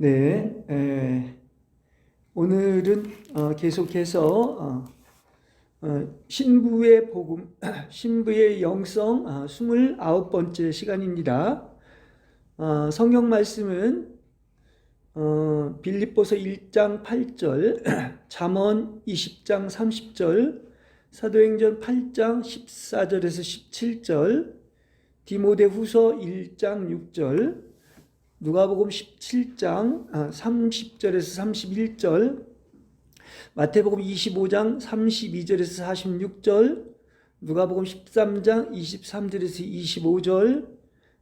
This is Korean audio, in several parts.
네, 오늘은 계속해서 신부의 복음, 신부의 영성 29번째 시간입니다. 성경 말씀은 빌립보서 1장 8절, 잠언 20장 30절, 사도행전 8장 14절에서 17절, 디모데후서 1장 6절, 누가복음 17장 30절에서 31절, 마태복음 25장 32절에서 46절, 누가복음 13장 23절에서 25절,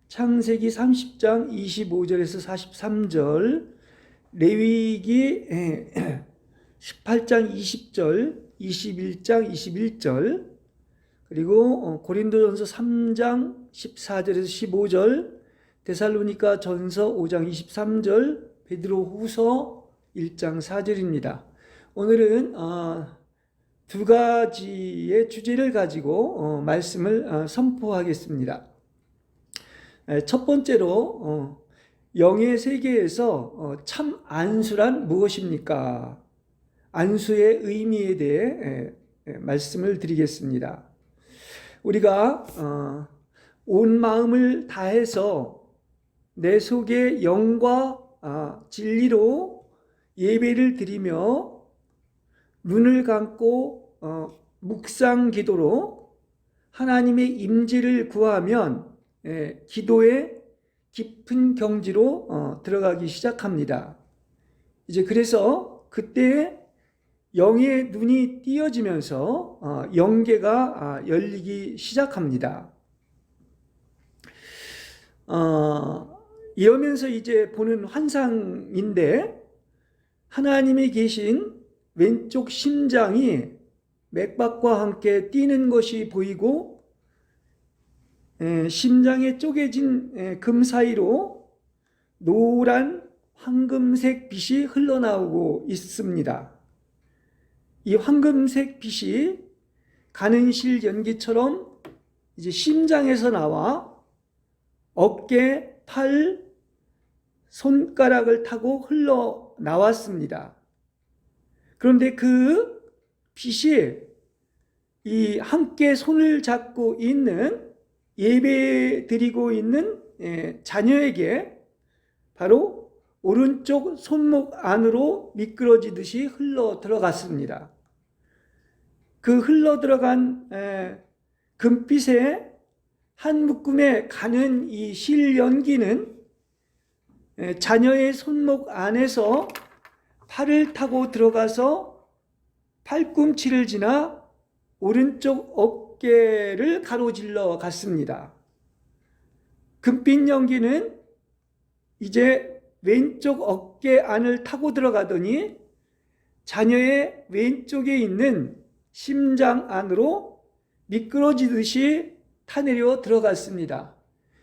창세기 30장 25절에서 43절, 레위기 18장 20절, 21장 21절, 그리고 고린도전서 3장 14절에서 15절, 데살로니가 전서 5장 23절, 베드로후서 1장 4절입니다. 오늘은 두 가지의 주제를 가지고 말씀을 선포하겠습니다. 첫 번째로 영의 세계에서 참 안수란 무엇입니까? 안수의 의미에 대해 말씀을 드리겠습니다. 우리가 온 마음을 다해서 내 속에 영과 진리로 예배를 드리며 눈을 감고 묵상 기도로 하나님의 임재를 구하면 기도의 깊은 경지로 들어가기 시작합니다. 이제 그래서 그때 영의 눈이 띄어지면서 영계가 열리기 시작합니다. 이러면서 이제 보는 환상인데, 하나님이 계신 왼쪽 심장이 맥박과 함께 뛰는 것이 보이고, 심장에 쪼개진 금 사이로 노란 황금색 빛이 흘러나오고 있습니다. 이 황금색 빛이 가는 실 연기처럼 이제 심장에서 나와 어깨, 팔, 손가락을 타고 흘러나왔습니다. 그런데 그 빛이 이 함께 손을 잡고 있는, 예배 드리고 있는 자녀에게 바로 오른쪽 손목 안으로 미끄러지듯이 흘러 들어갔습니다. 그 흘러 들어간 금빛의 한 묶음에 가는 이 실연기는 자녀의 손목 안에서 팔을 타고 들어가서 팔꿈치를 지나 오른쪽 어깨를 가로질러 갔습니다. 금빛 연기는 이제 왼쪽 어깨 안을 타고 들어가더니 자녀의 왼쪽에 있는 심장 안으로 미끄러지듯이 타내려 들어갔습니다.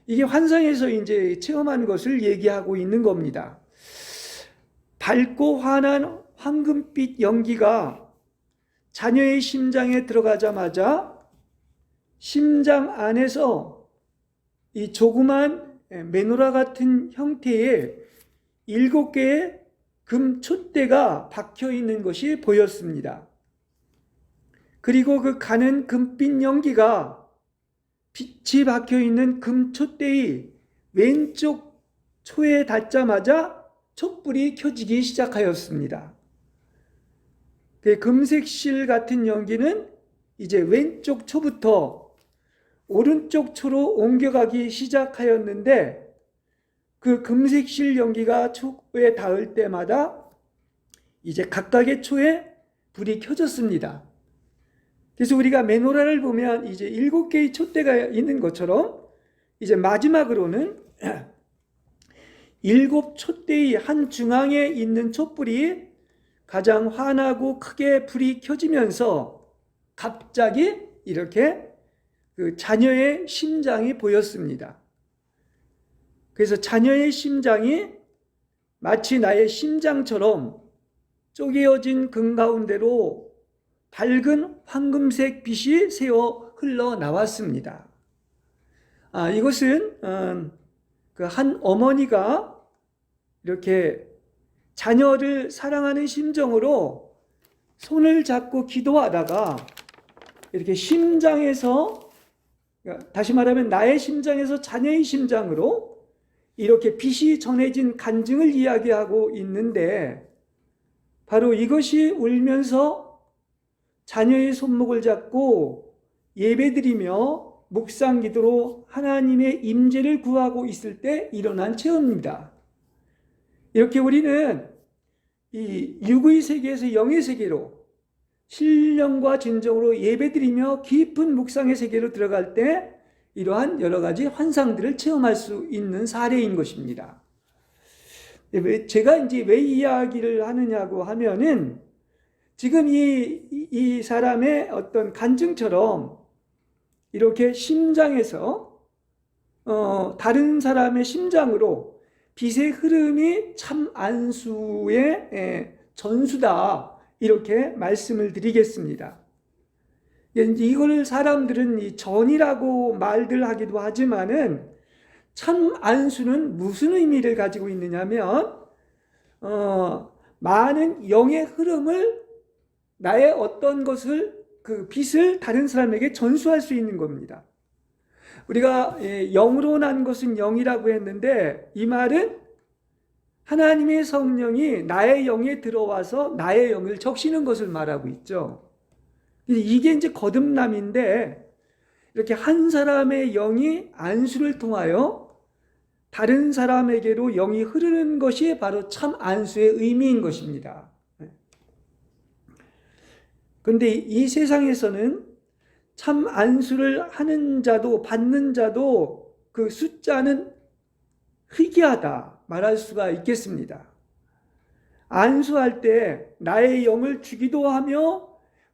이게 환상에서 이제 체험한 것을 얘기하고 있는 겁니다. 밝고 환한 황금빛 연기가 자녀의 심장에 들어가자마자 심장 안에서 이 조그만 메노라 같은 형태의 7개의 금 촛대가 박혀 있는 것이 보였습니다. 그리고 그 가는 금빛 연기가 빛이 박혀 있는 금 촛대의 왼쪽 초에 닿자마자 촛불이 켜지기 시작하였습니다. 그 금색 실 같은 연기는 이제 왼쪽 초부터 오른쪽 초로 옮겨가기 시작하였는데, 그 금색 실 연기가 초에 닿을 때마다 이제 각각의 초에 불이 켜졌습니다. 그래서 우리가 메노라를 보면 이제 7개의 촛대가 있는 것처럼 이제 마지막으로는 7 촛대의 한 중앙에 있는 촛불이 가장 환하고 크게 불이 켜지면서 갑자기 이렇게 그 자녀의 심장이 보였습니다. 그래서 자녀의 심장이 마치 나의 심장처럼 쪼개어진 금 가운데로 밝은 황금색 빛이 새어 흘러나왔습니다. 이것은 그 한 어머니가 이렇게 자녀를 사랑하는 심정으로 손을 잡고 기도하다가 이렇게 심장에서, 다시 말하면 나의 심장에서 자녀의 심장으로 이렇게 빛이 전해진 간증을 이야기하고 있는데, 바로 이것이 울면서 자녀의 손목을 잡고 예배드리며 묵상 기도로 하나님의 임재를 구하고 있을 때 일어난 체험입니다. 이렇게 우리는 이 육의 세계에서 영의 세계로 신령과 진정으로 예배드리며 깊은 묵상의 세계로 들어갈 때 이러한 여러 가지 환상들을 체험할 수 있는 사례인 것입니다. 제가 이제 왜 이야기를 하느냐고 하면은, 지금 이 사람의 어떤 간증처럼 이렇게 심장에서 다른 사람의 심장으로 빛의 흐름이 참 안수의 전수다, 이렇게 말씀을 드리겠습니다. 이걸 사람들은 이 전이라고 말들 하기도 하지만은, 참 안수는 무슨 의미를 가지고 있느냐면, 많은 영의 흐름을, 나의 어떤 것을, 그 빛을 다른 사람에게 전수할 수 있는 겁니다. 우리가 영으로 난 것은 영이라고 했는데, 이 말은 하나님의 성령이 나의 영에 들어와서 나의 영을 적시는 것을 말하고 있죠. 이게 이제 거듭남인데, 이렇게 한 사람의 영이 안수를 통하여 다른 사람에게로 영이 흐르는 것이 바로 참 안수의 의미인 것입니다. 그런데 이 세상에서는 참 안수를 하는 자도 받는 자도 그 숫자는 희귀하다 말할 수가 있겠습니다. 안수할 때 나의 영을 주기도 하며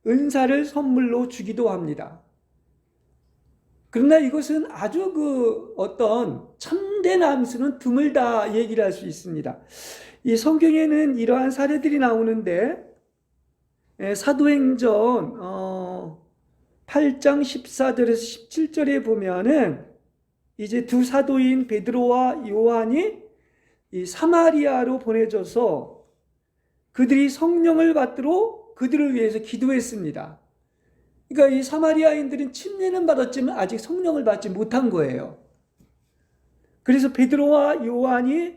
은사를 선물로 주기도 합니다. 그러나 이것은 아주 그 어떤 참된 안수는 드물다 얘기를 할 수 있습니다. 이 성경에는 이러한 사례들이 나오는데, 사도행전 8장 14절에서 17절에 보면은 이제 두 사도인 베드로와 요한이 이 사마리아로 보내져서 그들이 성령을 받도록 그들을 위해서 기도했습니다. 그러니까 이 사마리아인들은 침례는 받았지만 아직 성령을 받지 못한 거예요. 그래서 베드로와 요한이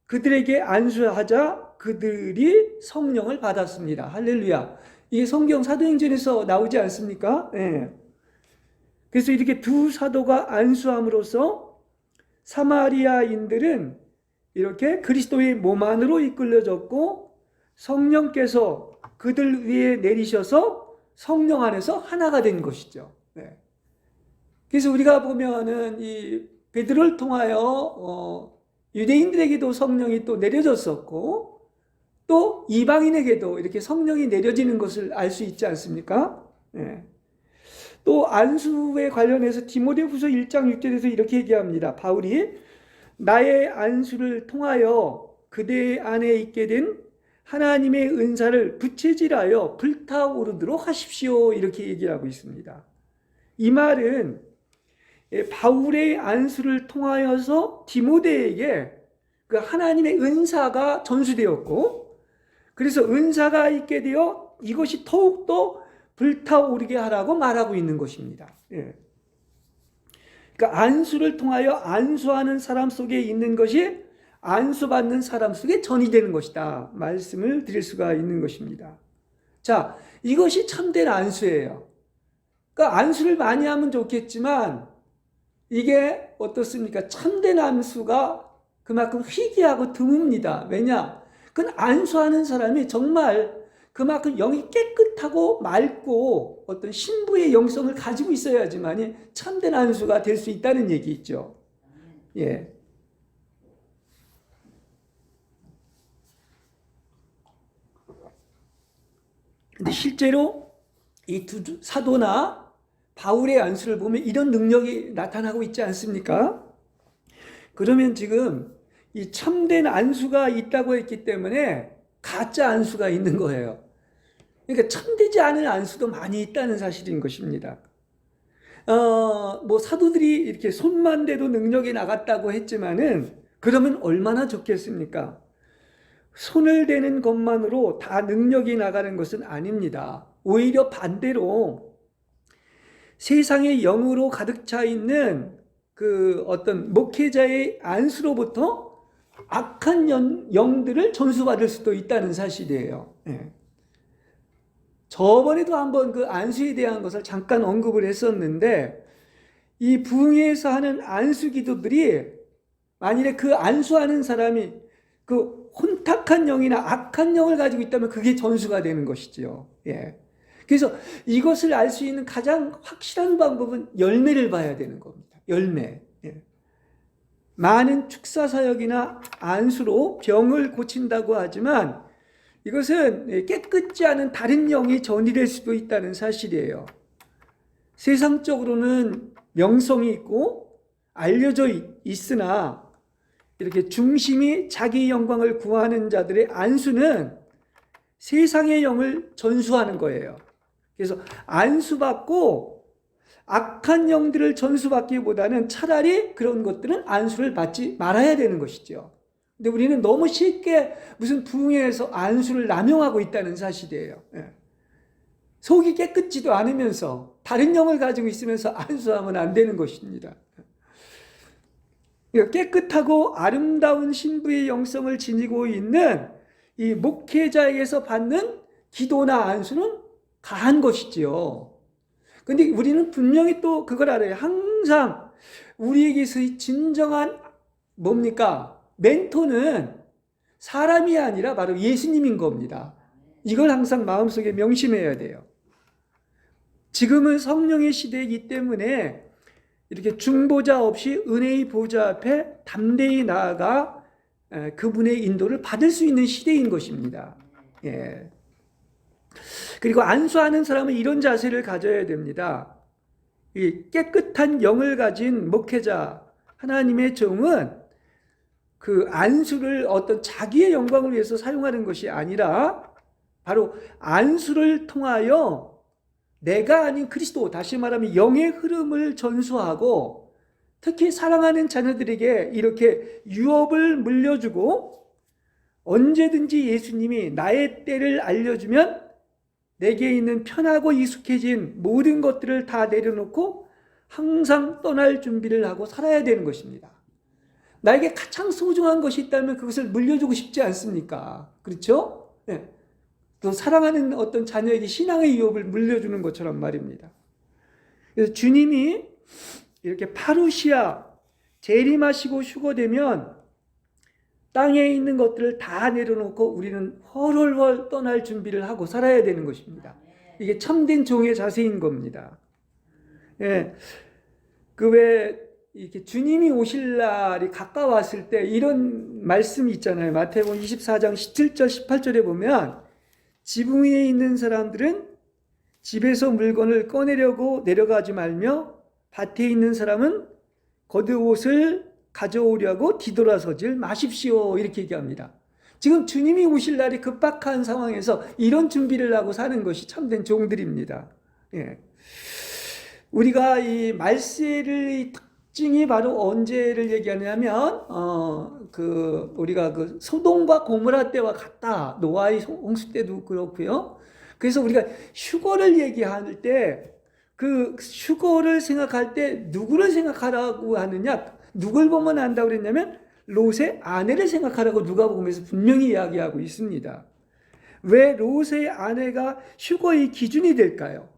그들에게 안수하자 그들이 성령을 받았습니다. 할렐루야. 이게 성경 사도행전에서 나오지 않습니까? 네. 그래서 이렇게 두 사도가 안수함으로써 사마리아인들은 이렇게 그리스도의 몸 안으로 이끌려졌고, 성령께서 그들 위에 내리셔서 성령 안에서 하나가 된 것이죠. 네. 그래서 우리가 보면은 이 베드로를 통하여 유대인들에게도 성령이 또 내려졌었고, 또 이방인에게도 이렇게 성령이 내려지는 것을 알 수 있지 않습니까? 네. 또 안수에 관련해서 디모데후서 1장 6절에서 이렇게 얘기합니다. 바울이 나의 안수를 통하여 그대 안에 있게 된 하나님의 은사를 부채질하여 불타오르도록 하십시오, 이렇게 얘기하고 있습니다. 이 말은 바울의 안수를 통하여서 디모데에게 그 하나님의 은사가 전수되었고, 그래서 은사가 있게 되어 이것이 더욱더 불타오르게 하라고 말하고 있는 것입니다. 예. 그러니까 안수를 통하여 안수하는 사람 속에 있는 것이 안수받는 사람 속에 전이 되는 것이다 말씀을 드릴 수가 있는 것입니다. 자, 이것이 참된 안수예요. 그러니까 안수를 많이 하면 좋겠지만 이게 어떻습니까? 참된 안수가 그만큼 희귀하고 드뭅니다. 왜냐? 그건 안수하는 사람이 정말 그만큼 영이 깨끗하고 맑고 어떤 신부의 영성을 가지고 있어야지만 참된 안수가 될 수 있다는 얘기 있죠. 예. 근데 실제로 이 두 사도나 바울의 안수를 보면 이런 능력이 나타나고 있지 않습니까? 그러면 지금 이 참된 안수가 있다고 했기 때문에 가짜 안수가 있는 거예요. 그러니까 참되지 않은 안수도 많이 있다는 사실인 것입니다. 뭐 사도들이 이렇게 손만 대도 능력이 나갔다고 했지만은 그러면 얼마나 좋겠습니까? 손을 대는 것만으로 다 능력이 나가는 것은 아닙니다. 오히려 반대로 세상의 영으로 가득 차 있는 그 어떤 목회자의 안수로부터 악한 영들을 전수받을 수도 있다는 사실이에요. 예. 저번에도 한번 그 안수에 대한 것을 잠깐 언급을 했었는데, 이 부흥회에서 하는 안수 기도들이 만일에 그 안수하는 사람이 그 혼탁한 영이나 악한 영을 가지고 있다면 그게 전수가 되는 것이지요. 예. 그래서 이것을 알 수 있는 가장 확실한 방법은 열매를 봐야 되는 겁니다. 열매. 예. 많은 축사 사역이나 안수로 병을 고친다고 하지만 이것은 깨끗지 않은 다른 영이 전이될 수도 있다는 사실이에요. 세상적으로는 명성이 있고 알려져 있으나 이렇게 중심이 자기 영광을 구하는 자들의 안수는 세상의 영을 전수하는 거예요. 그래서 안수받고 악한 영들을 전수받기보다는 차라리 그런 것들은 안수를 받지 말아야 되는 것이죠. 근데 우리는 너무 쉽게 무슨 부흥회에서 안수를 남용하고 있다는 사실이에요. 속이 깨끗지도 않으면서 다른 영을 가지고 있으면서 안수하면 안 되는 것입니다. 깨끗하고 아름다운 신부의 영성을 지니고 있는 이 목회자에게서 받는 기도나 안수는 가한 것이지요. 근데 우리는 분명히 또 그걸 알아요. 항상 우리에게서 진정한 뭡니까? 멘토는 사람이 아니라 바로 예수님인 겁니다. 이걸 항상 마음속에 명심해야 돼요. 지금은 성령의 시대이기 때문에 이렇게 중보자 없이 은혜의 보좌 앞에 담대히 나아가 그분의 인도를 받을 수 있는 시대인 것입니다. 예. 그리고 안수하는 사람은 이런 자세를 가져야 됩니다. 이 깨끗한 영을 가진 목회자, 하나님의 종은 그 안수를 어떤 자기의 영광을 위해서 사용하는 것이 아니라 바로 안수를 통하여 내가 아닌 그리스도, 다시 말하면 영의 흐름을 전수하고 특히 사랑하는 자녀들에게 이렇게 유업을 물려주고 언제든지 예수님이 나의 때를 알려주면 내게 있는 편하고 익숙해진 모든 것들을 다 내려놓고 항상 떠날 준비를 하고 살아야 되는 것입니다. 나에게 가장 소중한 것이 있다면 그것을 물려주고 싶지 않습니까? 그렇죠? 네. 또 사랑하는 어떤 자녀에게 신앙의 유업을 물려주는 것처럼 말입니다. 그래서 주님이 이렇게 파루시아 재림하시고 휴거되면 땅에 있는 것들을 다 내려놓고 우리는 헐헐헐 떠날 준비를 하고 살아야 되는 것입니다. 이게 참된 종의 자세인 겁니다. 예. 이렇게 주님이 오실 날이 가까웠을 때 이런 말씀이 있잖아요. 마태복음 24장 17절 18절에 보면 지붕 위에 있는 사람들은 집에서 물건을 꺼내려고 내려가지 말며 밭에 있는 사람은 겉옷을 가져오려고 뒤돌아서질 마십시오. 이렇게 얘기합니다. 지금 주님이 오실 날이 급박한 상황에서 이런 준비를 하고 사는 것이 참된 종들입니다. 예. 우리가 이 말세의 특징이 바로 언제를 얘기하냐면 우리가 그 소돔과 고모라 때와 같다. 노아의 홍수 때도 그렇고요. 그래서 우리가 휴거를 얘기할 때 그 휴거를 생각할 때 누구를 생각하라고 하느냐? 누굴 보면 안다고 그랬냐면 롯의 아내를 생각하라고 누가복음에서 분명히 이야기하고 있습니다. 왜 롯의 아내가 휴거의 기준이 될까요?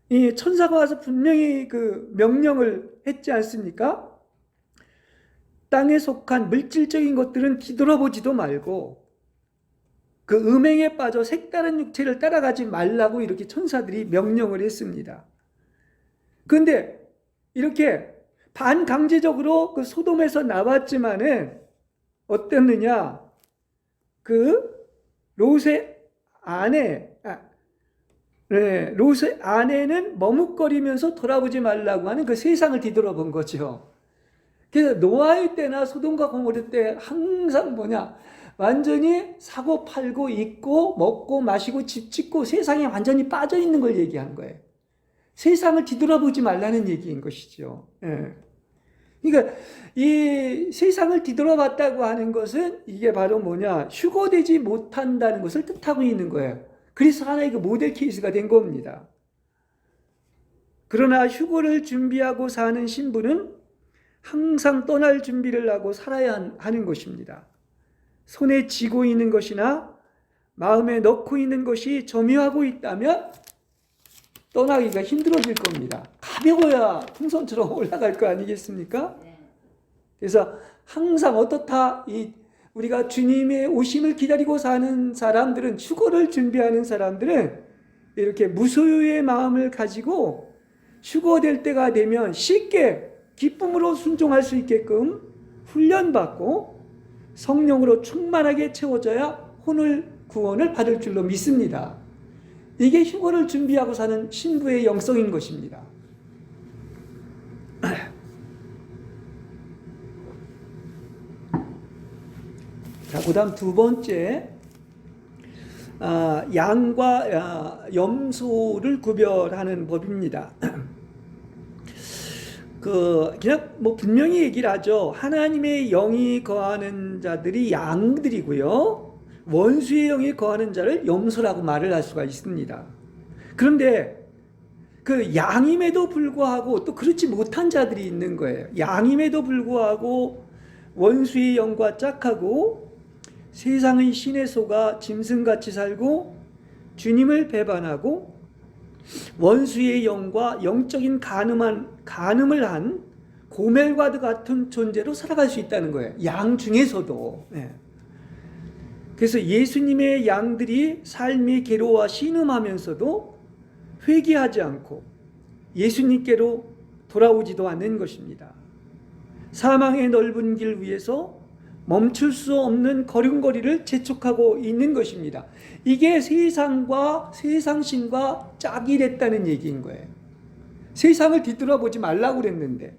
이 천사가 와서 분명히 그 명령을 했지 않습니까? 땅에 속한 물질적인 것들은 뒤돌아보지도 말고 그 음행에 빠져 색다른 육체를 따라가지 말라고 이렇게 천사들이 명령을 했습니다. 그런데 이렇게 반강제적으로 그 소돔에서 나왔지만은 어땠느냐? 그 롯의 아내는 머뭇거리면서 돌아보지 말라고 하는 그 세상을 뒤돌아본 거죠. 그래서 노아의 때나 소돔과 고모라 때 항상 완전히 사고 팔고 입고 먹고 마시고 집 짓고 세상에 완전히 빠져 있는 걸 얘기하는 거예요. 세상을 뒤돌아보지 말라는 얘기인 것이죠. 예. 그러니까 이 세상을 뒤돌아봤다고 하는 것은 이게 바로 뭐냐? 휴거되지 못한다는 것을 뜻하고 있는 거예요. 그래서 하나의 그 모델 케이스가 된 겁니다. 그러나 휴거를 준비하고 사는 신부는 항상 떠날 준비를 하고 살아야 하는 것입니다. 손에 쥐고 있는 것이나 마음에 넣고 있는 것이 점유하고 있다면 떠나기가 힘들어질 겁니다. 가벼워야 풍선처럼 올라갈 거 아니겠습니까? 그래서 항상 어떻다, 우리가 주님의 오심을 기다리고 사는 사람들은, 휴거를 준비하는 사람들은 이렇게 무소유의 마음을 가지고 휴거될 때가 되면 쉽게 기쁨으로 순종할 수 있게끔 훈련받고 성령으로 충만하게 채워져야 구원을 받을 줄로 믿습니다. 이게 휴거를 준비하고 사는 신부의 영성인 것입니다. 자, 그 다음 두 번째, 양과 염소를 구별하는 법입니다. 그냥 뭐 분명히 얘기를 하죠. 하나님의 영이 거하는 자들이 양들이고요, 원수의 영이 거하는 자를 염소라고 말을 할 수가 있습니다. 그런데 그 양임에도 불구하고 또 그렇지 못한 자들이 있는 거예요. 양임에도 불구하고 원수의 영과 짝하고 세상의 신에 속아 짐승같이 살고 주님을 배반하고 원수의 영과 영적인 간음을 한 고멜과 같은 존재로 살아갈 수 있다는 거예요. 양 중에서도. 네. 그래서 예수님의 양들이 삶이 괴로워 신음하면서도 회개하지 않고 예수님께로 돌아오지도 않는 것입니다. 사망의 넓은 길 위에서 멈출 수 없는 걸음걸이를 재촉하고 있는 것입니다. 이게 세상과 세상신과 짝이 됐다는 얘기인 거예요. 세상을 뒤돌아보지 말라고 그랬는데,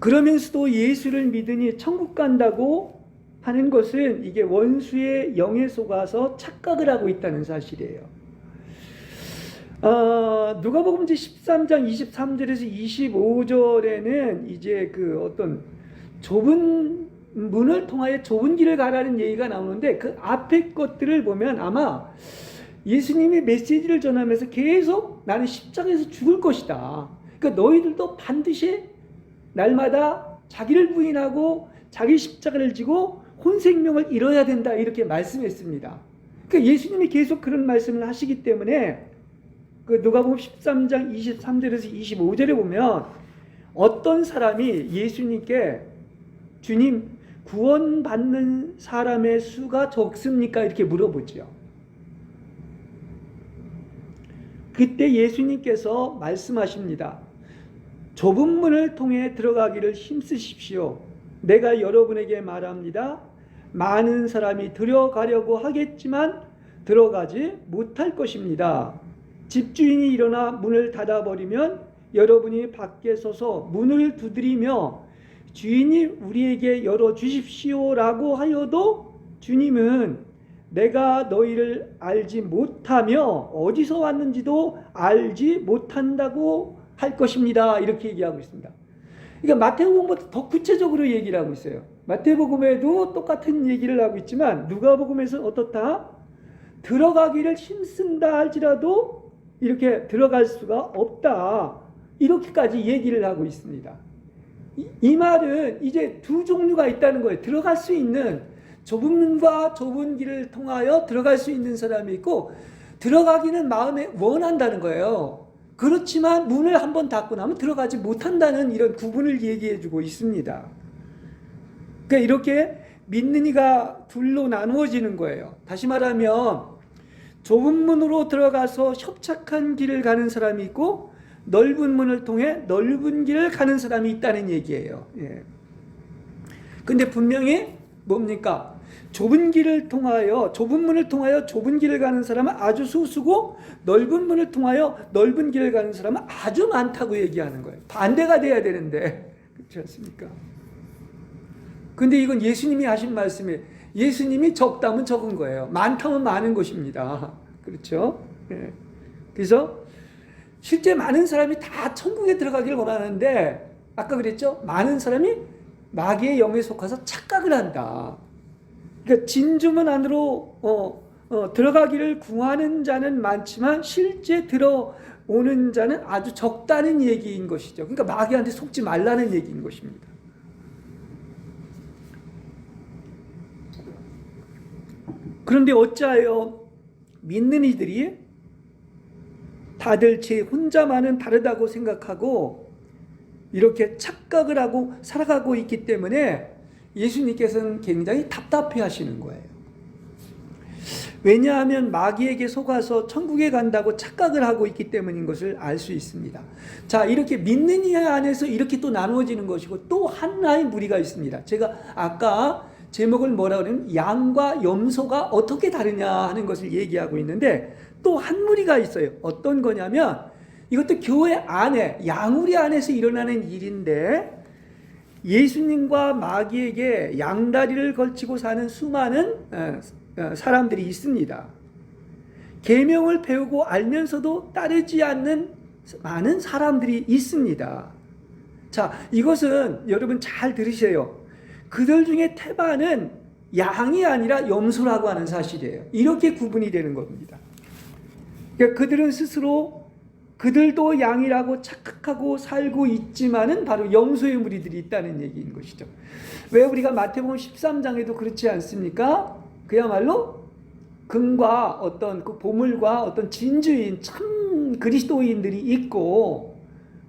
그러면서도 예수를 믿으니 천국 간다고 하는 것은 이게 원수의 영에 속아서 착각을 하고 있다는 사실이에요. 누가복음 13장 23절에서 25절에는 이제 그 어떤 좁은 문을 통하여 좁은 길을 가라는 얘기가 나오는데, 그 앞에 것들을 보면 아마 예수님이 메시지를 전하면서 계속 나는 십자가에서 죽을 것이다. 그러니까 너희들도 반드시 날마다 자기를 부인하고 자기 십자가를 지고 혼생명을 잃어야 된다, 이렇게 말씀했습니다. 그러니까 예수님이 계속 그런 말씀을 하시기 때문에 그 누가복음 13장 23절에서 25절에 보면 어떤 사람이 예수님께 주님, 구원받는 사람의 수가 적습니까? 이렇게 물어보죠. 그때 예수님께서 말씀하십니다. 좁은 문을 통해 들어가기를 힘쓰십시오. 내가 여러분에게 말합니다. 많은 사람이 들어가려고 하겠지만 들어가지 못할 것입니다. 집주인이 일어나 문을 닫아버리면 여러분이 밖에 서서 문을 두드리며 주인이 우리에게 열어주십시오라고 하여도 주님은 내가 너희를 알지 못하며 어디서 왔는지도 알지 못한다고 할 것입니다. 이렇게 얘기하고 있습니다. 그러니까 마태복음보다 더 구체적으로 얘기를 하고 있어요. 마태복음에도 똑같은 얘기를 하고 있지만 누가복음에서는 어떻다? 들어가기를 힘쓴다 할지라도 이렇게 들어갈 수가 없다. 이렇게까지 얘기를 하고 있습니다. 이 말은 이제 두 종류가 있다는 거예요. 들어갈 수 있는, 좁은 문과 좁은 길을 통하여 들어갈 수 있는 사람이 있고, 들어가기는 마음에 원한다는 거예요. 그렇지만 문을 한번 닫고 나면 들어가지 못한다는 이런 구분을 얘기해 주고 있습니다. 그러니까 이렇게 믿는 이가 둘로 나누어지는 거예요. 다시 말하면 좁은 문으로 들어가서 협착한 길을 가는 사람이 있고, 넓은 문을 통해 넓은 길을 가는 사람이 있다는 얘기예요. 근데 분명히 뭡니까? 좁은 문을 통하여 좁은 길을 가는 사람은 아주 소수고, 넓은 문을 통하여 넓은 길을 가는 사람은 아주 많다고 얘기하는 거예요. 반대가 돼야 되는데, 그렇지 않습니까? 근데 이건 예수님이 하신 말씀이에요. 예수님이 적다면 적은 거예요. 많다면 많은 것입니다. 그렇죠? 그래서 실제 많은 사람이 다 천국에 들어가기를 원하는데 아까 그랬죠? 많은 사람이 마귀의 영에 속아서 착각을 한다. 그러니까 진주문 안으로 들어가기를 구하는 자는 많지만 실제 들어오는 자는 아주 적다는 얘기인 것이죠. 그러니까 마귀한테 속지 말라는 얘기인 것입니다. 그런데 어찌하여 믿는 이들이 다들 제 혼자만은 다르다고 생각하고 이렇게 착각을 하고 살아가고 있기 때문에 예수님께서는 굉장히 답답해 하시는 거예요. 왜냐하면 마귀에게 속아서 천국에 간다고 착각을 하고 있기 때문인 것을 알 수 있습니다. 자, 이렇게 믿는 이 안에서 이렇게 또 나누어지는 것이고 또 하나의 무리가 있습니다. 제가 아까 제목을 뭐라 그러냐면 양과 염소가 어떻게 다르냐 하는 것을 얘기하고 있는데 또 한 무리가 있어요. 어떤 거냐면 이것도 교회 안에 양우리 안에서 일어나는 일인데 예수님과 마귀에게 양다리를 걸치고 사는 수많은 사람들이 있습니다. 계명을 배우고 알면서도 따르지 않는 많은 사람들이 있습니다. 자, 이것은 여러분 잘 들으세요. 그들 중에 태반은 양이 아니라 염소라고 하는 사실이에요. 이렇게 구분이 되는 겁니다. 그러니까 그들은 스스로 그들도 양이라고 착각하고 살고 있지만은 바로 염소의 무리들이 있다는 얘기인 것이죠. 왜 우리가 마태복음 13장에도 그렇지 않습니까? 그야말로 금과 어떤 그 보물과 어떤 진주인 참 그리스도인들이 있고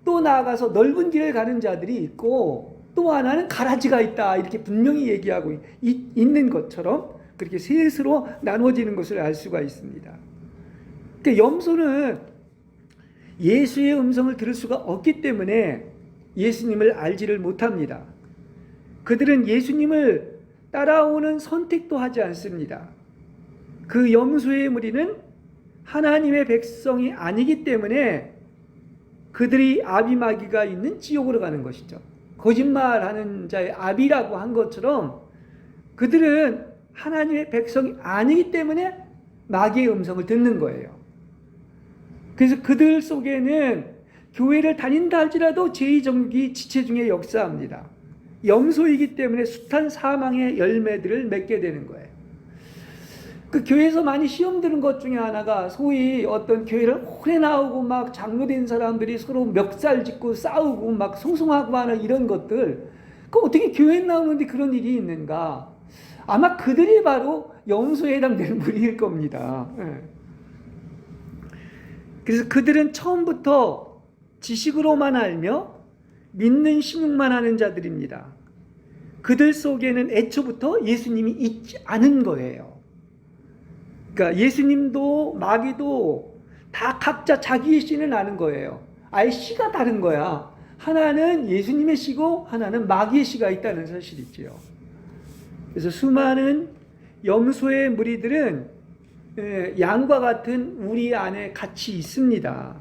또 나아가서 넓은 길을 가는 자들이 있고 또 하나는 가라지가 있다 이렇게 분명히 얘기하고 있는 것처럼 그렇게 셋으로 나누어지는 것을 알 수가 있습니다. 그러니까 염소는 예수의 음성을 들을 수가 없기 때문에 예수님을 알지를 못합니다. 그들은 예수님을 따라오는 선택도 하지 않습니다. 그 염소의 무리는 하나님의 백성이 아니기 때문에 그들이 아비마귀가 있는 지옥으로 가는 것이죠. 거짓말하는 자의 아비라고 한 것처럼 그들은 하나님의 백성이 아니기 때문에 마귀의 음성을 듣는 거예요. 그래서 그들 속에는 교회를 다닌다 할지라도 제2정기 지체 중에 역사합니다. 염소이기 때문에 숱한 사망의 열매들을 맺게 되는 거예요. 그 교회에서 많이 시험 드는 것 중에 하나가 소위 어떤 교회를 오래 나오고 막 장로된 사람들이 서로 멱살 짚고 싸우고 막 송송하고 하는 이런 것들, 그 어떻게 교회에 나오는데 그런 일이 있는가? 아마 그들이 바로 염소에 해당되는 무리일 겁니다. 그래서 그들은 처음부터 지식으로만 알며 믿는 신용만 하는 자들입니다. 그들 속에는 애초부터 예수님이 있지 않은 거예요. 그러니까 예수님도 마귀도 다 각자 자기의 씨는 아는 거예요. 아예 씨가 다른 거야. 하나는 예수님의 씨고 하나는 마귀의 씨가 있다는 사실이지요. 그래서 수많은 염소의 무리들은 양과 같은 우리 안에 같이 있습니다.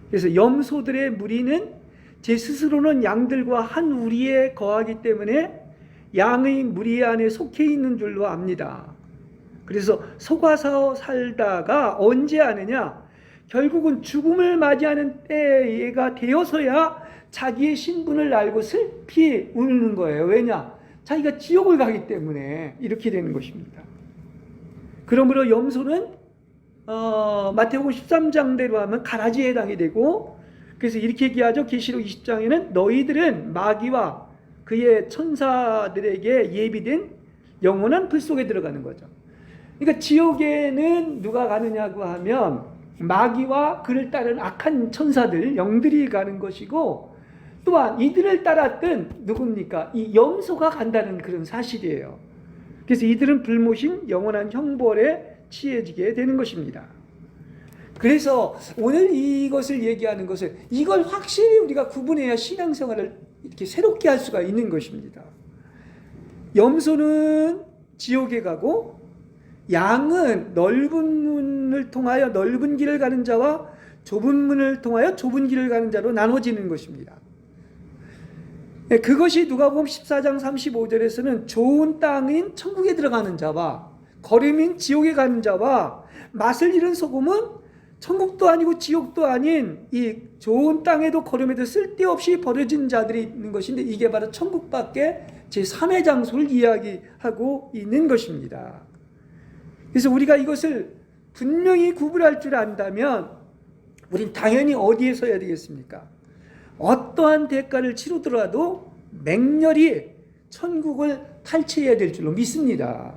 그래서 염소들의 무리는 제 스스로는 양들과 한 우리에 거하기 때문에 양의 무리 안에 속해 있는 줄로 압니다. 그래서 속아서 살다가 언제 아느냐? 결국은 죽음을 맞이하는 때가 되어서야 자기의 신분을 알고 슬피 우는 거예요. 왜냐? 자기가 지옥을 가기 때문에 이렇게 되는 것입니다. 그러므로 염소는 마태복음 13장대로 하면 가라지에 해당이 되고, 그래서 이렇게 얘기하죠. 계시록 20장에는 너희들은 마귀와 그의 천사들에게 예비된 영원한 불 속에 들어가는 거죠. 그러니까 지옥에는 누가 가느냐고 하면 마귀와 그를 따르는 악한 천사들, 영들이 가는 것이고, 또한 이들을 따랐던 누굽니까? 이 염소가 간다는 그런 사실이에요. 그래서 이들은 불모신 영원한 형벌에 취해지게 되는 것입니다. 그래서 오늘 이것을 얘기하는 것은 이걸 확실히 우리가 구분해야 신앙생활을 이렇게 새롭게 할 수가 있는 것입니다. 염소는 지옥에 가고 양은 넓은 문을 통하여 넓은 길을 가는 자와 좁은 문을 통하여 좁은 길을 가는 자로 나눠지는 것입니다. 그것이 누가복음 14장 35절에서는 좋은 땅인 천국에 들어가는 자와 거름인 지옥에 가는 자와 맛을 잃은 소금은 천국도 아니고 지옥도 아닌 이 좋은 땅에도 걸음에도 쓸데없이 버려진 자들이 있는 것인데, 이게 바로 천국 밖에 제3의 장소를 이야기하고 있는 것입니다. 그래서 우리가 이것을 분명히 구분할 줄 안다면 우린 당연히 어디에 서야 되겠습니까? 어떠한 대가를 치르더라도 맹렬히 천국을 탈취해야 될 줄로 믿습니다.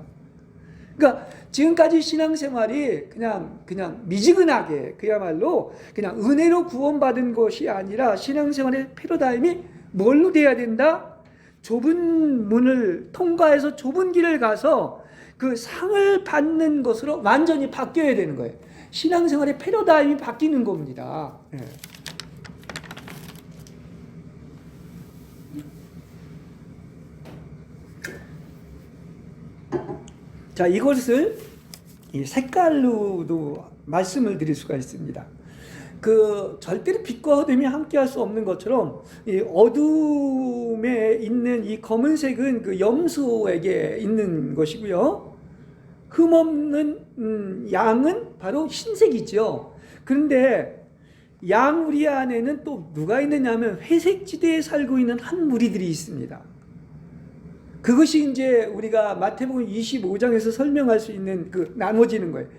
그러니까 지금까지 신앙생활이 그냥 미지근하게, 그야말로 그냥 은혜로 구원받은 것이 아니라 신앙생활의 패러다임이 뭘로 돼야 된다? 좁은 문을 통과해서 좁은 길을 가서 그 상을 받는 것으로 완전히 바뀌어야 되는 거예요. 신앙생활의 패러다임이 바뀌는 겁니다. 예. 자, 이것을 이 색깔로도 말씀을 드릴 수가 있습니다. 그 절대로 빛과 어둠이 함께할 수 없는 것처럼 이 어둠에 있는 이 검은색은 그 염소에게 있는 것이고요. 흠없는 양은 바로 흰색이죠. 그런데 양 무리 안에는 또 누가 있느냐면 회색 지대에 살고 있는 한 무리들이 있습니다. 그것이 이제 우리가 마태복음 25장에서 설명할 수 있는 그 나눠지는 거예요.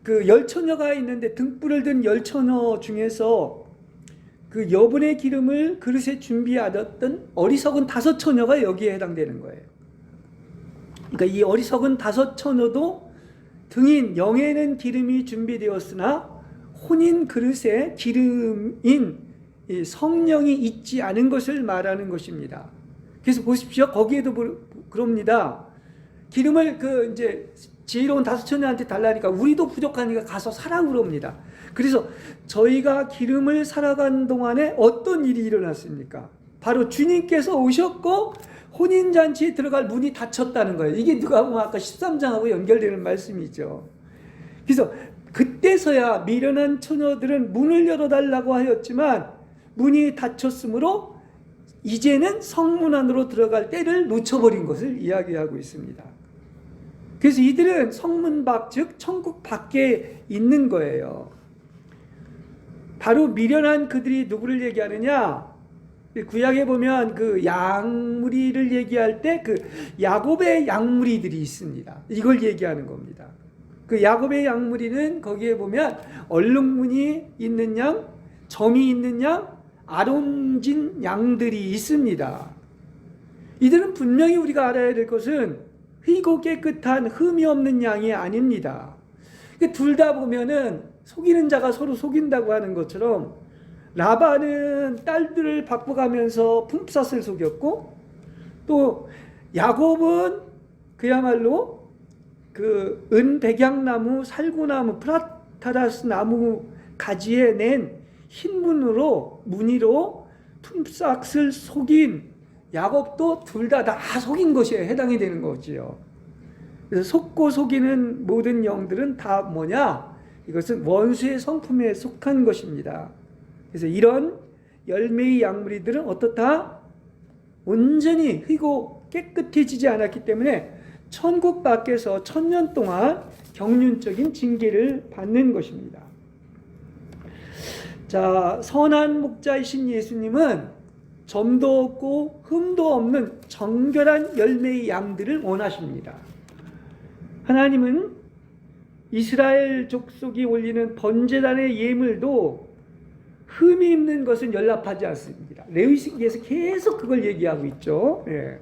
그 열처녀가 있는데 등불을 든 열처녀 중에서 그 여분의 기름을 그릇에 준비하던 어리석은 5처녀가 여기에 해당되는 거예요. 그러니까 이 어리석은 5처녀도 등인 영에는 기름이 준비되었으나 혼인 그릇에 기름인 성령이 있지 않은 것을 말하는 것입니다. 그래서 보십시오. 거기에도 그럽니다. 기름을 이제 지혜로운 5처녀한테 달라니까 우리도 부족하니까 가서 사라고 그럽니다. 그래서 저희가 기름을 살아간 동안에 어떤 일이 일어났습니까? 바로 주님께서 오셨고 혼인잔치에 들어갈 문이 닫혔다는 거예요. 이게 누가 보면 아까 13장하고 연결되는 말씀이죠. 그래서 그때서야 미련한 처녀들은 문을 열어달라고 하였지만 문이 닫혔으므로 이제는 성문 안으로 들어갈 때를 놓쳐버린 것을 이야기하고 있습니다. 그래서 이들은 성문 밖, 즉 천국 밖에 있는 거예요. 바로 미련한 그들이 누구를 얘기하느냐? 구약에 보면 그 양무리를 얘기할 때 그 야곱의 양무리들이 있습니다. 이걸 얘기하는 겁니다. 그 야곱의 양무리는 거기에 보면 얼룩무늬 있는 양, 점이 있는 양, 아름진 양들이 있습니다. 이들은 분명히 우리가 알아야 될 것은 희고 깨끗한 흠이 없는 양이 아닙니다. 둘 다 보면은 속이는 자가 서로 속인다고 하는 것처럼 라반은 딸들을 바꿔가면서 품삯을 속였고, 또 야곱은 그야말로 그 은백양나무, 살구나무, 프라타라스 나무 가지에 낸 흰 무늬로 품삯을 속인 야곱도 둘 다 속인 것에 해당이 되는 거지요. 그래서 속고 속이는 모든 영들은 다 뭐냐? 이것은 원수의 성품에 속한 것입니다. 그래서 이런 열매의 양무리들은 어떻다? 온전히 희고 깨끗해지지 않았기 때문에 천국 밖에서 1000년 동안 경륜적인 징계를 받는 것입니다. 자, 선한 목자이신 예수님은 점도 없고 흠도 없는 정결한 열매의 양들을 원하십니다. 하나님은 이스라엘 족속이 올리는 번제단의 예물도 흠이 있는 것은 연락하지 않습니다. 레위기에서 계속 그걸 얘기하고 있죠. 예.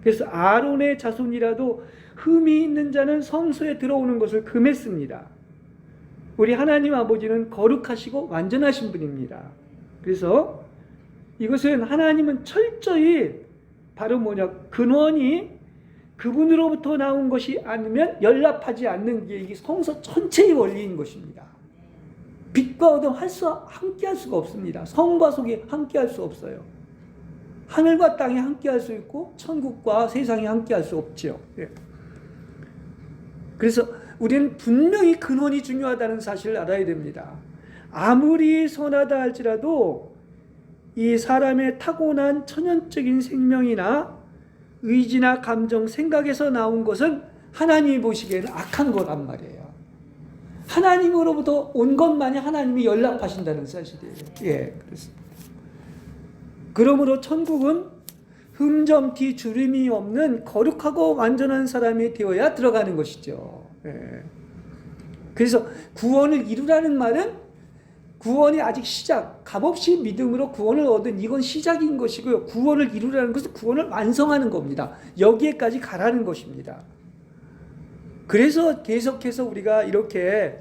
그래서 아론의 자손이라도 흠이 있는 자는 성소에 들어오는 것을 금했습니다. 우리 하나님 아버지는 거룩하시고 완전하신 분입니다. 그래서 이것은 하나님은 철저히 바로 근원이 그분으로부터 나온 것이 아니면 연락하지 않는 게 이게 성서 전체의 원리인 것입니다. 빛과 어둠 함께할 수가 없습니다. 성과 속이 함께할 수 없어요. 하늘과 땅이 함께할 수 있고 천국과 세상이 함께할 수 없죠. 예. 그래서 우리는 분명히 근원이 중요하다는 사실을 알아야 됩니다. 아무리 선하다 할지라도 이 사람의 타고난 천연적인 생명이나 의지나 감정, 생각에서 나온 것은 하나님이 보시기에는 악한 거란 말이에요. 하나님으로부터 온 것만이 하나님이 연락하신다는 사실이에요. 예, 그렇습니다. 그러므로 천국은 흠점티 주름이 없는 거룩하고 완전한 사람이 되어야 들어가는 것이죠. 예. 그래서 구원을 이루라는 말은 구원이 아직 시작, 값없이 믿음으로 구원을 얻은 이건 시작인 것이고요. 구원을 이루라는 것은 구원을 완성하는 겁니다. 여기에까지 가라는 것입니다. 그래서 계속해서 우리가 이렇게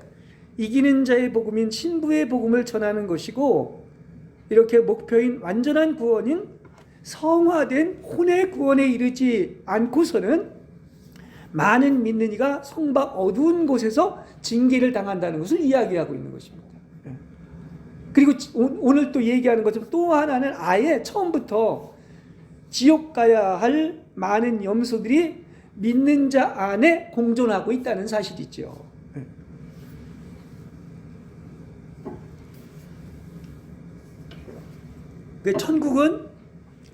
이기는 자의 복음인 신부의 복음을 전하는 것이고, 이렇게 목표인 완전한 구원인 성화된 혼의 구원에 이르지 않고서는 많은 믿는 이가 성박 어두운 곳에서 징계를 당한다는 것을 이야기하고 있는 것입니다. 그리고 오늘 또 얘기하는 것처럼 또 하나는 아예 처음부터 지옥 가야 할 많은 염소들이 믿는 자 안에 공존하고 있다는 사실이죠. 천국은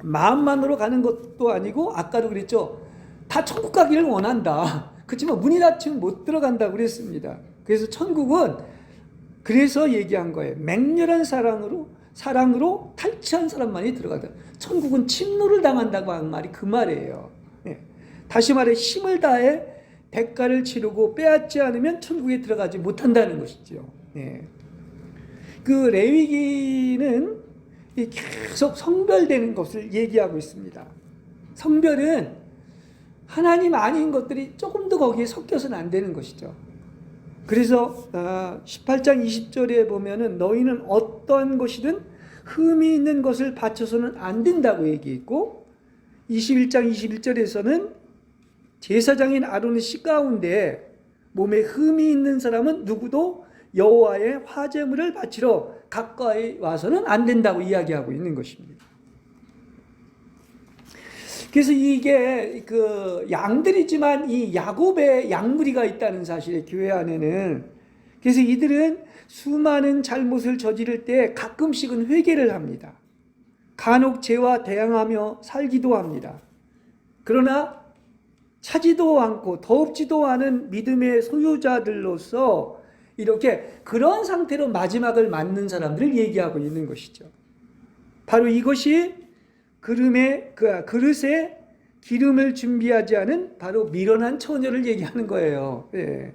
마음만으로 가는 것도 아니고, 아까도 그랬죠. 다 천국 가기를 원한다. 그렇지만 문이 닫히면 못 들어간다고 그랬습니다. 그래서 천국은 그래서 얘기한 거예요. 맹렬한 사랑으로 탈취한 사람만이 들어가다. 천국은 침노를 당한다고 하는 말이 그 말이에요. 예. 다시 말해 힘을 다해 대가를 치르고 빼앗지 않으면 천국에 들어가지 못한다는 것이죠. 예. 그 레위기는 계속 성별되는 것을 얘기하고 있습니다. 성별은 하나님 아닌 것들이 조금 더 거기에 섞여서는 안 되는 것이죠. 그래서 18장 20절에 보면은 너희는 어떠한 것이든 흠이 있는 것을 바쳐서는 안 된다고 얘기했고, 21장 21절에서는 제사장인 아론의 씨 가운데 몸에 흠이 있는 사람은 누구도 여호와의 화제물을 바치러 가까이 와서는 안 된다고 이야기하고 있는 것입니다. 그래서 이게 그 양들이지만 이 야곱의 양무리가 있다는 사실에 교회 안에는, 그래서 이들은 수많은 잘못을 저지를 때 가끔씩은 회개를 합니다. 간혹 죄와 대항하며 살기도 합니다. 그러나 차지도 않고 더럽지도 않은 믿음의 소유자들로서 이렇게 그런 상태로 마지막을 맞는 사람들을 얘기하고 있는 것이죠. 바로 이것이 그릇에 기름을 준비하지 않은 바로 미련한 처녀를 얘기하는 거예요. 예.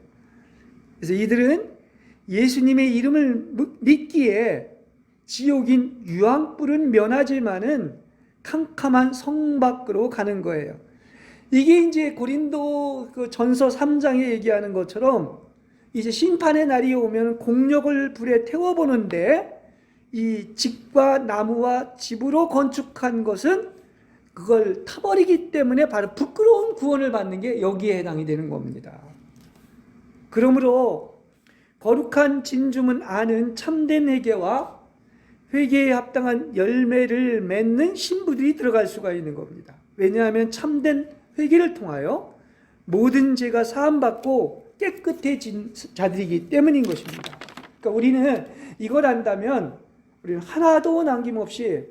그래서 이들은 예수님의 이름을 믿기에 지옥인 유황불은 면하지만은 캄캄한 성 밖으로 가는 거예요. 이게 이제 고린도 그 전서 3장에 얘기하는 것처럼 이제 심판의 날이 오면 공력을 불에 태워보는데, 이 집과 나무와 집으로 건축한 것은 그걸 타버리기 때문에 바로 부끄러운 구원을 받는 게 여기에 해당이 되는 겁니다. 그러므로 거룩한 진주문 아는 참된 회개와 회개에 합당한 열매를 맺는 신부들이 들어갈 수가 있는 겁니다. 왜냐하면 참된 회개를 통하여 모든 죄가 사함받고 깨끗해진 자들이기 때문인 것입니다. 그러니까 우리는 이걸 안다면 우리는 하나도 남김없이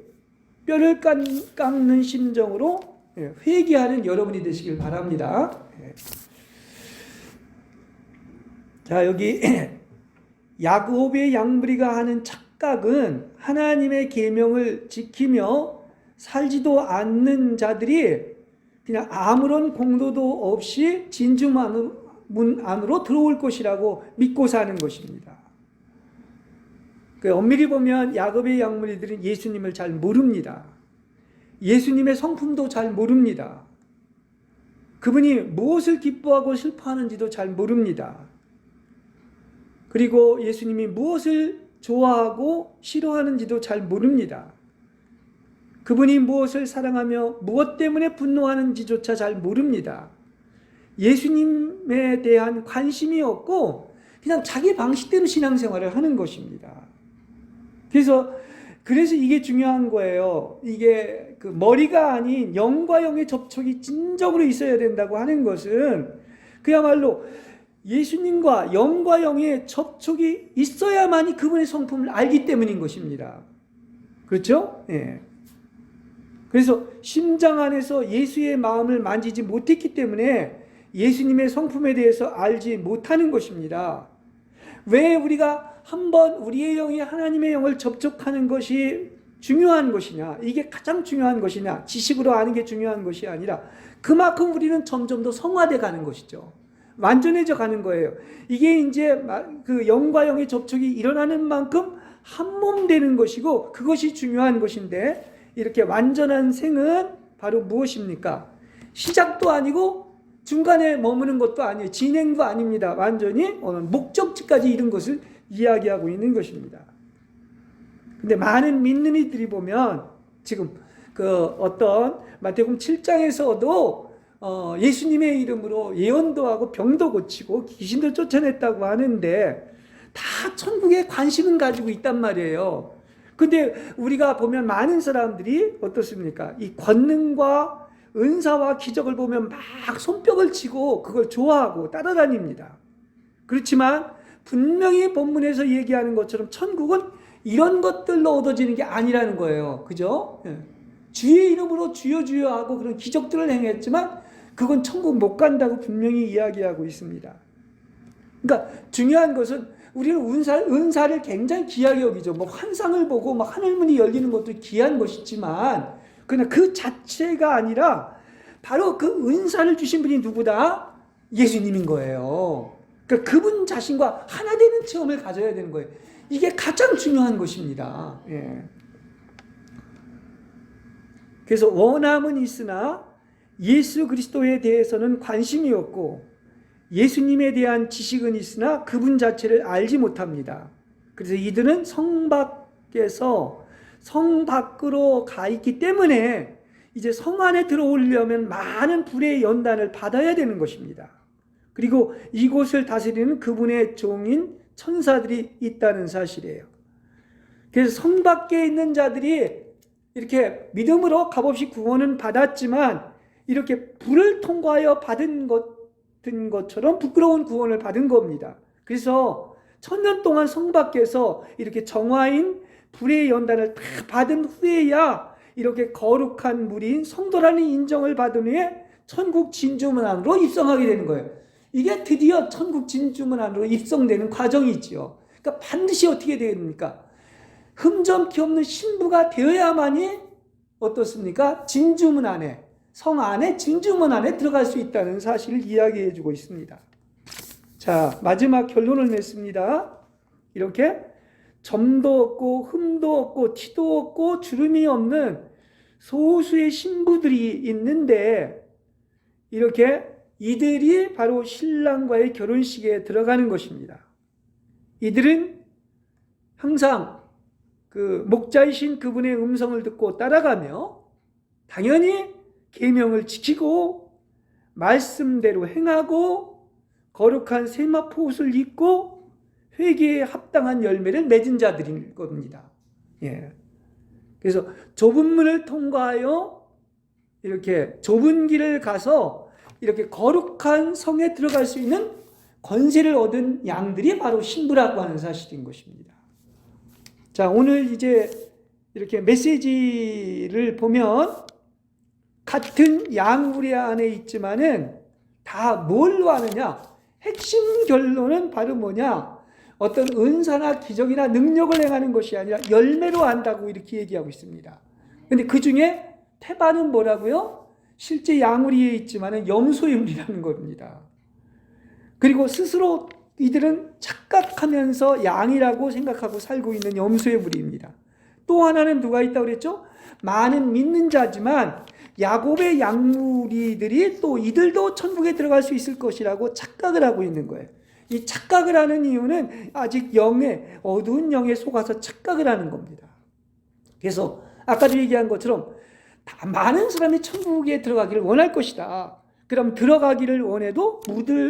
뼈를 깎는 심정으로 회개하는 여러분이 되시길 바랍니다. 자, 여기 야곱의 양무리가 하는 착각은 하나님의 계명을 지키며 살지도 않는 자들이 그냥 아무런 공로도 없이 진주문 안으로 들어올 것이라고 믿고 사는 것입니다. 엄밀히 보면 야곱의 양무리들은 예수님을 잘 모릅니다. 예수님의 성품도 잘 모릅니다. 그분이 무엇을 기뻐하고 슬퍼하는지도 잘 모릅니다. 그리고 예수님이 무엇을 좋아하고 싫어하는지도 잘 모릅니다. 그분이 무엇을 사랑하며 무엇 때문에 분노하는지조차 잘 모릅니다. 예수님에 대한 관심이 없고 그냥 자기 방식대로 신앙생활을 하는 것입니다. 그래서 이게 중요한 거예요. 이게 그 머리가 아닌 영과 영의 접촉이 진정으로 있어야 된다고 하는 것은 그야말로 예수님과 영과 영의 접촉이 있어야만이 그분의 성품을 알기 때문인 것입니다. 그렇죠? 예. 그래서 심장 안에서 예수의 마음을 만지지 못했기 때문에 예수님의 성품에 대해서 알지 못하는 것입니다. 왜 우리가 한번 우리의 영이 하나님의 영을 접촉하는 것이 중요한 것이냐, 이게 가장 중요한 것이냐, 지식으로 아는 게 중요한 것이 아니라 그만큼 우리는 점점 더 성화돼 가는 것이죠. 완전해져 가는 거예요. 이게 이제 그 영과 영의 접촉이 일어나는 만큼 한 몸 되는 것이고, 그것이 중요한 것인데, 이렇게 완전한 생은 바로 무엇입니까? 시작도 아니고 중간에 머무는 것도 아니에요. 진행도 아닙니다. 완전히 목적지까지 이른 것을 이야기하고 있는 것입니다. 근데 많은 믿는 이들이 보면 지금 그 어떤 마태복음 7장에서도 예수님의 이름으로 예언도 하고 병도 고치고 귀신도 쫓아냈다고 하는데 다 천국에 관심은 가지고 있단 말이에요. 근데 우리가 보면 많은 사람들이 어떻습니까? 이 권능과 은사와 기적을 보면 막 손뼉을 치고 그걸 좋아하고 따라다닙니다. 그렇지만 분명히 본문에서 얘기하는 것처럼 천국은 이런 것들로 얻어지는 게 아니라는 거예요. 그죠? 주의 이름으로 주여 주여 하고 그런 기적들을 행했지만 그건 천국 못 간다고 분명히 이야기하고 있습니다. 그러니까 중요한 것은 우리는 은사를 굉장히 귀하게 여기죠. 뭐 환상을 보고 막 하늘문이 열리는 것도 귀한 것이지만 그러나 그 자체가 아니라 바로 그 은사를 주신 분이 누구다? 예수님인 거예요. 그러니까 그분 자신과 하나 되는 체험을 가져야 되는 거예요. 이게 가장 중요한 것입니다. 예. 그래서 원함은 있으나 예수 그리스도에 대해서는 관심이 없고 예수님에 대한 지식은 있으나 그분 자체를 알지 못합니다. 그래서 이들은 성 밖으로 가 있기 때문에 이제 성 안에 들어오려면 많은 불의 연단을 받아야 되는 것입니다. 그리고 이곳을 다스리는 그분의 종인 천사들이 있다는 사실이에요. 그래서 성 밖에 있는 자들이 이렇게 믿음으로 값없이 구원은 받았지만 이렇게 불을 통과하여 받은 것처럼 부끄러운 구원을 받은 겁니다. 그래서 1000년 동안 성 밖에서 이렇게 정화인 불의 연단을 다 받은 후에야 이렇게 거룩한 무리인 성도라는 인정을 받은 후에 천국 진주문 안으로 입성하게 되는 거예요. 이게 드디어 천국 진주문 안으로 입성되는 과정이지요. 그러니까 반드시 어떻게 됩니까? 흠점기 없는 신부가 되어야만이 어떻습니까? 진주문 안에, 성 안에, 진주문 안에 들어갈 수 있다는 사실을 이야기해 주고 있습니다. 자, 마지막 결론을 냈습니다. 이렇게 점도 없고 흠도 없고 티도 없고 주름이 없는 소수의 신부들이 있는데 이렇게 이들이 바로 신랑과의 결혼식에 들어가는 것입니다. 이들은 항상 그 목자이신 그분의 음성을 듣고 따라가며 당연히 계명을 지키고 말씀대로 행하고 거룩한 세마포 옷을 입고 회개에 합당한 열매를 맺은 자들인 겁니다. 예. 그래서 좁은 문을 통과하여 이렇게 좁은 길을 가서 이렇게 거룩한 성에 들어갈 수 있는 권세를 얻은 양들이 바로 신부라고 하는 사실인 것입니다. 자, 오늘 이제 이렇게 메시지를 보면 같은 양우리 안에 있지만은 다 뭘로 하느냐? 핵심 결론은 바로 뭐냐? 어떤 은사나 기적이나 능력을 행하는 것이 아니라 열매로 안다고 이렇게 얘기하고 있습니다. 근데 그 중에 태반은 뭐라고요? 실제 양우리에 있지만은 염소의 무리라는 겁니다. 그리고 스스로 이들은 착각하면서 양이라고 생각하고 살고 있는 염소의 무리입니다. 또 하나는 누가 있다고 그랬죠? 많은 믿는 자지만 야곱의 양무리들이 또 이들도 천국에 들어갈 수 있을 것이라고 착각을 하고 있는 거예요. 이 착각을 하는 이유는 아직 어두운 영에 속아서 착각을 하는 겁니다. 그래서 아까도 얘기한 것처럼 다 많은 사람이 천국에 들어가기를 원할 것이다. 그럼 들어가기를 원해도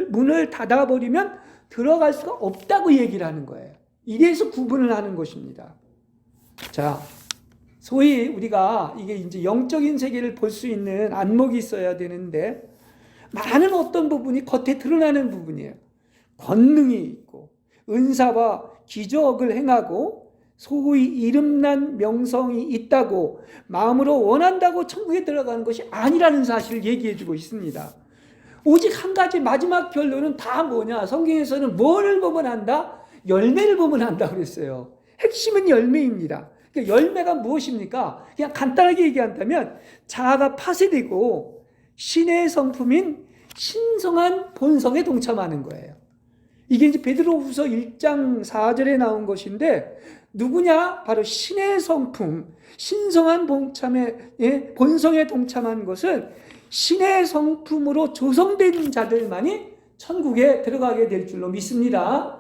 문을 닫아버리면 들어갈 수가 없다고 얘기를 하는 거예요. 이래서 구분을 하는 것입니다. 자, 소위 우리가 이게 이제 영적인 세계를 볼 수 있는 안목이 있어야 되는데 많은 어떤 부분이 겉에 드러나는 부분이에요. 권능이 있고 은사와 기적을 행하고 소위 이름난 명성이 있다고 마음으로 원한다고 천국에 들어가는 것이 아니라는 사실을 얘기해 주고 있습니다. 오직 한 가지 마지막 결론은 다 뭐냐? 성경에서는 뭐를 보면 한다? 열매를 보면 안다고 그랬어요. 핵심은 열매입니다. 그러니까 열매가 무엇입니까? 그냥 간단하게 얘기한다면 자아가 파쇄되고 신의 성품인 신성한 본성에 동참하는 거예요. 이게 이제 베드로후서 1장 4절에 나온 것인데 누구냐? 바로 신의 성품, 신성한 본성에 동참한 것은 신의 성품으로 조성된 자들만이 천국에 들어가게 될 줄로 믿습니다.